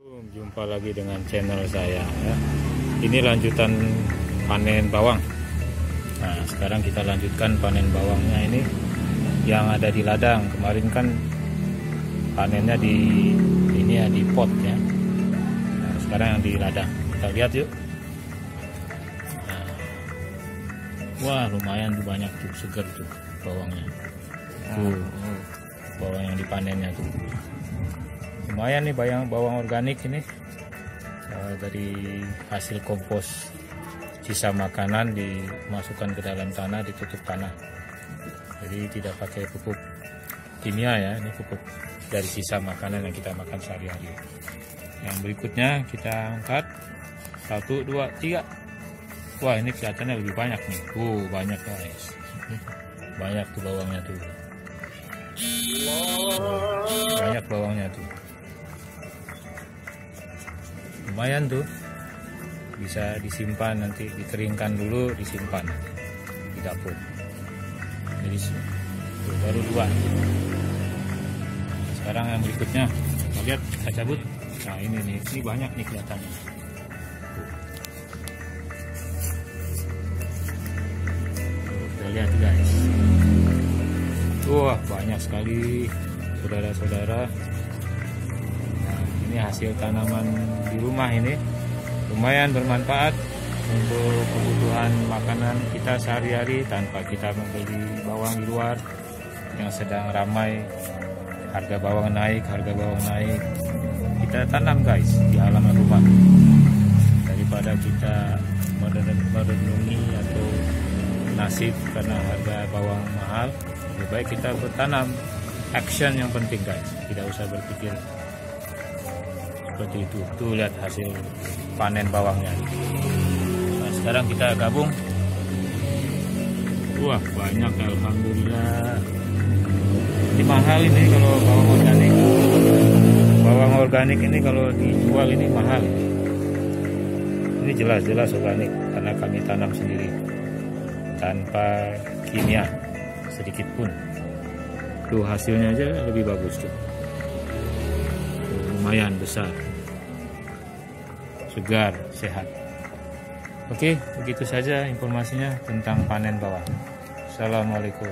Jumpa lagi dengan channel saya ya. Ini lanjutan panen bawang. Nah, sekarang kita lanjutkan panen bawangnya ini yang ada di ladang. Kemarin kan panennya di ini ya, di pot ya. Nah, sekarang yang di ladang. Kita lihat yuk. Nah, wah, lumayan tuh, banyak tuh, seger tuh bawangnya. Tuh, bawang yang dipanennya tuh. Lumayan nih bawang organik ini, dari hasil kompos sisa makanan dimasukkan ke dalam tanah, ditutup tanah. Jadi tidak pakai pupuk kimia ya, ini pupuk dari sisa makanan yang kita makan sehari-hari. Yang berikutnya kita angkat 1, 2, 3. Wah, ini kelihatannya lebih banyak nih. Banyak guys, banyak tuh bawangnya tuh, banyak bawangnya tuh. Lumayan tuh, bisa disimpan, nanti dikeringkan dulu, disimpan di dapur. Jadi tuh, baru 2. Sekarang yang berikutnya kita lihat, kita cabut. Nah, ini banyak nih kelihatannya. Tuh, kita lihat guys. Wah, banyak sekali saudara-saudara. Ini hasil tanaman di rumah, ini lumayan bermanfaat untuk kebutuhan makanan kita sehari-hari tanpa kita membeli bawang di luar yang sedang ramai. Harga bawang naik, kita tanam guys di halaman rumah, daripada kita merenungi atau nasib karena harga bawang mahal. Lebih baik kita bertanam. Action yang penting guys, tidak usah berpikir seperti itu. Tuh, lihat hasil panen bawangnya. Nah, sekarang kita gabung. Wah, banyak alhamdulillah. Ini mahal ini kalau bawang organik. Bawang organik ini kalau dijual ini mahal. Ini jelas-jelas organik karena kami tanam sendiri tanpa kimia sedikit pun. Tuh, hasilnya aja lebih bagus tuh. Lumayan besar, segar, sehat. Oke, begitu saja informasinya tentang panen bawang. Assalamualaikum.